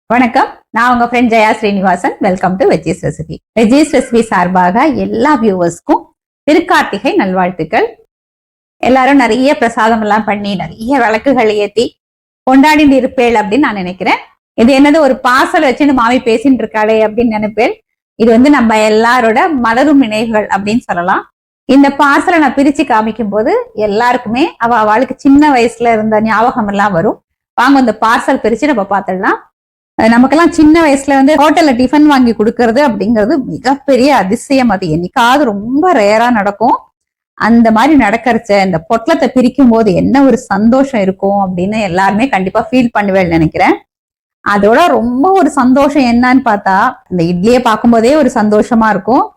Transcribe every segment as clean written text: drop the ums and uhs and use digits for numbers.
வணக்கம். நான் உங்க friend Jaya Srinivasan. Welcome to veggies recipe. Veggies recipe சார்பாக எல்லா வியூவர்ஸ்க்கும் திருக்கார்த்திகை நல்வாழ்த்துக்கள். எல்லாரும் நிறைய பிரசாதம் எல்லாம் பண்ணி நிறைய விளக்குகள் ஏத்தி கொண்டாடி இருப்பேள் அப்படின்னு நான் நினைக்கிறேன். இது என்னது ஒரு பார்சல் வச்சுன்னு மாமி பேசிட்டு இருக்காளே அப்படின்னு நினைப்பேன். இது நம்ம எல்லாரோட மலரும் நினைவுகள் அப்படின்னு சொல்லலாம். இந்த பார்சலை நான் பிரிச்சு காமிக்கும் போது எல்லாருக்குமே அவளுக்கு சின்ன வயசுல இருந்த ஞாபகம் எல்லாம் வரும். வாங்க இந்த பார்சல் பிரிச்சு நம்ம பார்த்துடலாம். நமக்கெல்லாம் சின்ன வயசுல ஹோட்டல்ல டிஃபன் வாங்கி கொடுக்கறது அப்படிங்கிறது மிகப்பெரிய அதிசயம். அது என்னைக்காவது ரொம்ப ரேரா நடக்கும். அந்த மாதிரி நடக்கிறச்ச இந்த பொட்டலத்தை பிரிக்கும் போது என்ன ஒரு சந்தோஷம் இருக்கும் அப்படின்னு எல்லாருமே கண்டிப்பா ஃபீல் பண்ணுவேன்னு நினைக்கிறேன். அதோட ரொம்ப ஒரு சந்தோஷம் என்னன்னு பார்த்தா, இந்த இட்லியை பார்க்கும்போதே ஒரு சந்தோஷமா இருக்கும்.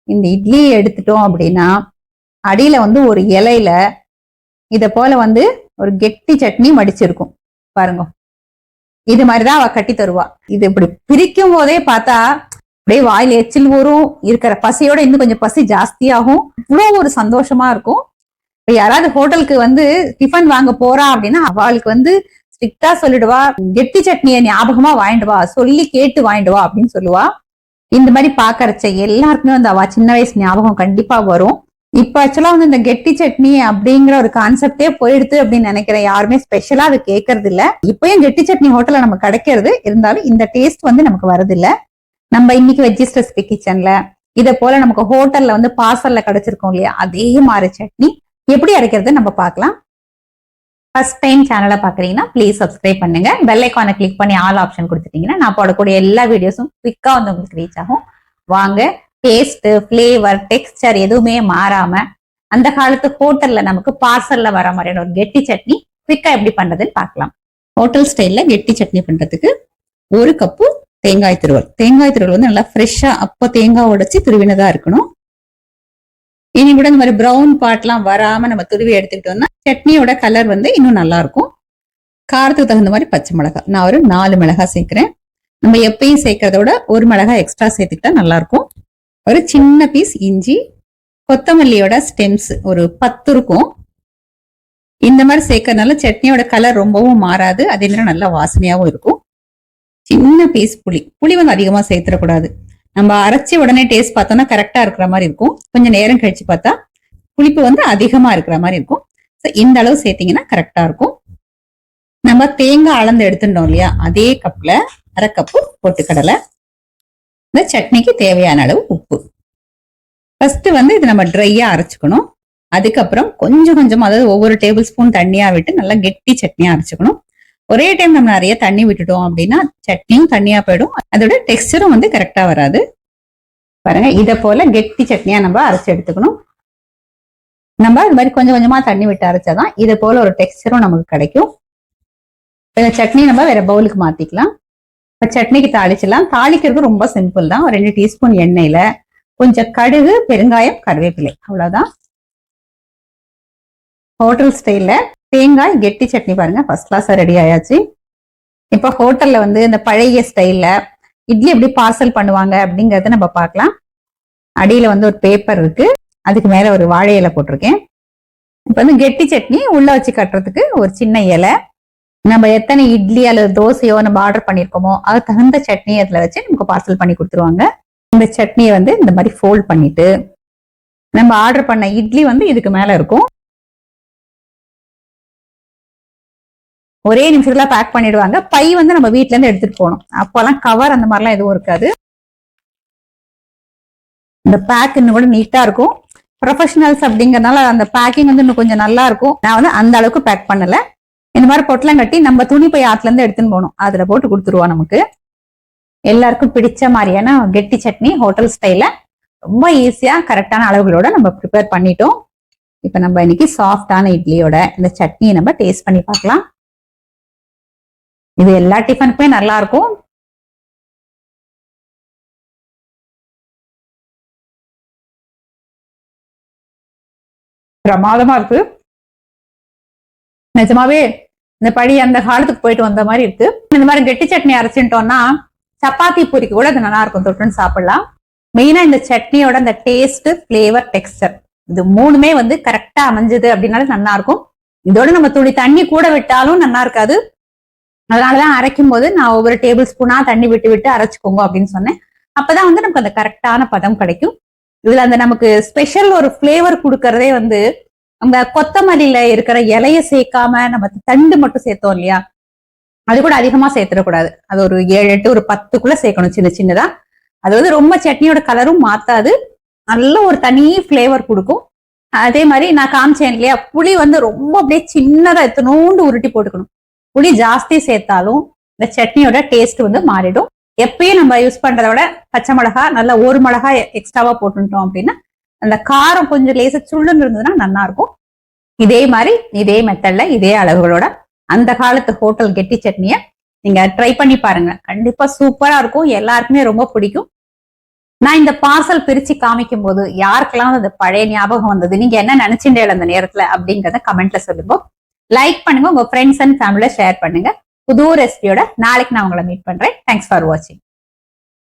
இந்த இட்லியை எடுத்துட்டோம் அப்படின்னா அடியில ஒரு இலையில இத போல ஒரு கெட்டி சட்னி மடிச்சிருக்கும் பாருங்க. இது மாதிரிதான் அவ கட்டி தருவா. இது இப்படி பிரிக்கும் போதே பார்த்தா அப்படியே வாயில எச்சில் ஊறும். இருக்கிற பசியோட இன்னும் கொஞ்சம் பசி ஜாஸ்தியாகும். இவ்வளவு ஒரு சந்தோஷமா இருக்கும். இப்ப யாராவது ஹோட்டலுக்கு டிஃபன் வாங்க போறா அப்படின்னா அவளுக்கு ஸ்ட்ரிக்டா சொல்லிடுவா, கெட்டி சட்னியை ஞாபகமா வாங்கிடுவா, சொல்லி கேட்டு வாங்கிடுவா அப்படின்னு சொல்லுவா. இந்த மாதிரி பாக்கறச்ச எல்லாருக்குமே அவ சின்ன வயசு ஞாபகம் கண்டிப்பா வரும். இப்ப ஆக்சுவலா இந்த கெட்டி சட்னி அப்படிங்கிற ஒரு கான்செப்டே போயிடுது அப்படின்னு நினைக்கிறேன். யாருமே ஸ்பெஷலா அது கேட்கறது இல்ல. இப்பயும் கெட்டி சட்னி ஹோட்டல்ல நமக்கு கிடைக்கிறது, இருந்தாலும் இந்த டேஸ்ட் நமக்கு வருது இல்ல. நம்ம இன்னைக்கு வெஜ்ஜீஸ் ரெசிபி கிச்சன்ல இதை போல நமக்கு ஹோட்டல்ல பார்சல்ல கிடைச்சிருக்கோம் இல்லையா, அதே மாதிரி சட்னி எப்படி அரைக்கிறது நம்ம பார்க்கலாம். ஃபர்ஸ்ட் டைம் சேனலை பாக்குறீங்கன்னா ப்ளீஸ் சப்ஸ்கிரைப் பண்ணுங்க. பெல் ஐகானை கிளிக் பண்ணி ஆல் ஆப்ஷன் கொடுத்துட்டீங்கன்னா நான் போடக்கூடிய எல்லா வீடியோஸும் குவிக்கா உங்களுக்கு ரீச் ஆகும். வாங்க, டேஸ்ட், பிளேவர், டெக்ஸ்டர் எதுவுமே மாறாம அந்த காலத்து ஹோட்டல்ல நமக்கு பார்சல்ல வர மாதிரியான ஒரு கெட்டி சட்னி குவிக்கா எப்படி பண்றதுன்னு பார்க்கலாம். ஹோட்டல் ஸ்டைல்ல கெட்டி சட்னி பண்றதுக்கு 1 கப்பு தேங்காய் துருவல். தேங்காய் துருவல் நல்லா ஃப்ரெஷ்ஷா அப்ப தேங்காய் உடைச்சு துருவினதா இருக்கணும். இனி கூட இந்த மாதிரி பிரவுன் பார்ட்லாம் வராம நம்ம துருவி எடுத்துக்கிட்டோம்னா சட்னியோட கலர் இன்னும் நல்லா இருக்கும். காரத்துக்கு தகுந்த மாதிரி பச்சை மிளகாய் நான் ஒரு 4 மிளகாய் சேர்க்கிறேன். நம்ம எப்பயும் சேர்க்கறதோட 1 மிளகாய் எக்ஸ்ட்ரா சேர்த்துக்கிட்டா நல்லா இருக்கும். ஒரு சின்ன பீஸ் இஞ்சி, கொத்தமல்லியோட ஸ்டெம்ஸ் ஒரு 10 இருக்கும். இந்த மாதிரி சேர்க்கறதுனால சட்னியோட கலர் ரொம்பவும் மாறாது, அதே மாதிரி நல்லா வாசனையாவும் இருக்கும். சின்ன பீஸ் புளி. புளி அதிகமா சேர்த்துடக்கூடாது. நம்ம அரைச்சி உடனே டேஸ்ட் பார்த்தோம்னா கரெக்டா இருக்கிற மாதிரி இருக்கும். கொஞ்சம் நேரம் கழிச்சு பார்த்தா புளிப்பு அதிகமா இருக்கிற மாதிரி இருக்கும். இந்த அளவு சேர்த்தீங்கன்னா கரெக்டா இருக்கும். நம்ம தேங்காய் அளந்து எடுத்துட்டோம் இல்லையா, அதே கப்ல 1/2 கப்பு பொட்டுக்கடலை, இந்த சட்னிக்கு தேவையான அளவு உப்பு. ஃபர்ஸ்ட் இது நம்ம ட்ரையா அரைச்சுக்கணும். அதுக்கப்புறம் கொஞ்சம் கொஞ்சம், அதாவது ஒவ்வொரு டேபிள் ஸ்பூன் தண்ணியா விட்டு நல்லா கெட்டி சட்னியா அரைச்சுக்கணும். ஒரே டைம் நம்ம நிறைய தண்ணி விட்டுட்டோம் அப்படின்னா சட்னியும் தண்ணியா போயிடும், அதோட டெக்ஸ்டரும் கரெக்டா வராது. பாருங்க, இதை போல கெட்டி சட்னியா நம்ம அரைச்சு எடுத்துக்கணும். நம்ம இது மாதிரி கொஞ்சம் கொஞ்சமா தண்ணி விட்டு அரைச்சாதான் இதை போல ஒரு டெக்ஸ்டரும் நமக்கு கிடைக்கும். இந்த சட்னி நம்ம வேற பவுலுக்கு மாத்திக்கலாம். இப்ப சட்னிக்கு தாளிச்சிடலாம். தாளிக்கிறது ரொம்ப சிம்பிள் தான். ஒரு 2 டீஸ்பூன் எண்ணெயில கொஞ்சம் கடுகு, பெருங்காயம், கருவேப்பிலை, அவ்வளவுதான். ஹோட்டல் ஸ்டைல்ல தேங்காய் கெட்டி சட்னி பாருங்க ஃபர்ஸ்ட் கிளாஸா ரெடி ஆயாச்சு. இப்ப ஹோட்டல்ல இந்த பழைய ஸ்டைல்ல இட்லி எப்படி பார்சல் பண்ணுவாங்க அப்படிங்கறத நம்ம பார்க்கலாம். அடியில ஒரு பேப்பர் இருக்கு, அதுக்கு மேல ஒரு வாழை இலை போட்டிருக்கேன். இப்ப கெட்டி சட்னி உள்ள வச்சு கட்டுறதுக்கு ஒரு சின்ன இலை. நம்ம எத்தனை இட்லி அல்லது தோசையோ நம்ம ஆர்டர் பண்ணிருக்கோமோ அது தகுந்த சட்னி அதுல வச்சு நமக்கு பார்சல் பண்ணி கொடுத்துருவாங்க. இந்த சட்னியை இந்த மாதிரி ஃபோல்ட் பண்ணிட்டு நம்ம ஆர்டர் பண்ண இட்லி இதுக்கு மேல இருக்கும். ஒரே நிமிஷத்துல பேக் பண்ணிடுவாங்க. பை நம்ம வீட்ல இருந்து எடுத்துட்டு போகணும். அப்பெல்லாம் கவர் அந்த மாதிரிலாம் எதுவும் இருக்காது. இந்த பேக் இன்னும் கூட நீட்டா இருக்கும். ப்ரொஃபஷனல்ஸ் அப்படிங்கறதுனால அந்த பேக்கிங் இன்னும் கொஞ்சம் நல்லா இருக்கும். நான் அந்த அளவுக்கு பேக் பண்ணல. இந்த மாதிரி பொட்டலம் கட்டி நம்ம துணி பை ஆத்துல இருந்து எடுத்துன்னு போகணும், அதுல போட்டு கொடுத்துருவா. நமக்கு எல்லாருக்கும் பிடிச்ச மாதிரியான கெட்டி சட்னி ஹோட்டல் ஸ்டைல ரொம்ப ஈஸியா கரெக்டான அளவுகளோட நம்ம ப்ரிப்பேர் பண்ணிட்டோம். இப்ப நம்ம இன்னைக்கு சாஃப்டான இட்லியோட இந்த சட்னியை நம்ம டேஸ்ட் பண்ணி பார்க்கலாம். இது எல்லா டிஃபனுக்குமே நல்லா இருக்கும். பிரமாதமா இருக்கு. நிஜமாவே இந்த படி அந்த காலத்துக்கு போயிட்டு வந்த மாதிரி இருக்கு. இந்த மாதிரி கெட்டி சட்னி அரைச்சுட்டோம்னா சப்பாத்தி பூரிக்கு கூட அது நல்லா இருக்கும், தொட்டுன்னு சாப்பிடலாம். மெயினா இந்த சட்னியோட அந்த டேஸ்ட், பிளேவர், டெக்ஸ்டர் இது 3மே கரெக்டா அமைஞ்சது அப்படின்னாலும் நல்லா இருக்கும். இதோட நம்ம துளி தண்ணி கூட விட்டாலும் நல்லா இருக்காது. அதனாலதான் அரைக்கும் போது நான் ஒவ்வொரு டேபிள் ஸ்பூனா தண்ணி விட்டு விட்டு அரைச்சுக்கோங்க அப்படின்னு சொன்னேன். அப்பதான் வந்து நமக்கு அந்த கரெக்டான பதம் கிடைக்கும். இதுல அந்த நமக்கு ஸ்பெஷல் ஒரு பிளேவர் கொடுக்கறதே வந்து அந்த கொத்தமல்லியில இருக்கிற இலைய சேர்க்காம நம்ம தண்டு மட்டும் சேர்த்தோம் இல்லையா, அது கூட அதிகமா சேர்த்துடக்கூடாது. அது ஒரு 7, 8, ஒரு 10க்குள்ள சேர்க்கணும் சின்ன சின்னதா. அது வந்து ரொம்ப சட்னியோட கலரும் மாத்தாது, நல்ல ஒரு தனி பிளேவர் கொடுக்கும். அதே மாதிரி நான் காமிச்சேன் இல்லையா, புளி வந்து ரொம்ப அப்படியே சின்னதா எத்தனோண்டு உருட்டி போட்டுக்கணும். புளி ஜாஸ்தி சேர்த்தாலும் இந்த சட்னியோட டேஸ்ட் வந்து மாறிடும். எப்பயும் நம்ம யூஸ் பண்றதை விட பச்சை மிளகா நல்லா ஒரு மிளகா எக்ஸ்ட்ராவா போட்டுட்டோம் அப்படின்னா அந்த காரம் கொஞ்சம் லேசா சுள்ளுன்னு இருந்ததுன்னா நல்லா இருக்கும். இதே மாதிரி இதே மெத்தட்ல இதே அளவுகளோட அந்த காலத்து ஹோட்டல் கெட்டி சட்னியை நீங்க ட்ரை பண்ணி பாருங்க. கண்டிப்பா சூப்பரா இருக்கும், எல்லாருக்குமே ரொம்ப பிடிக்கும். நான் இந்த பார்சல் பிரிச்சு காமிக்கும் போது யாருக்கெல்லாம் அந்த பழைய ஞாபகம் வந்தது, நீங்க என்ன நினைச்சுட்டே அந்த நேரத்துல அப்படிங்கறத கமெண்ட்ல சொல்லுங்க. லைக் பண்ணுங்க, உங்க ஃப்ரெண்ட்ஸ் அண்ட் ஃபேமிலியில ஷேர் பண்ணுங்க. புது ரெசிபியோட நாளைக்கு நான் உங்களை மீட் பண்றேன். தேங்க்ஸ் ஃபார் வாட்சிங்.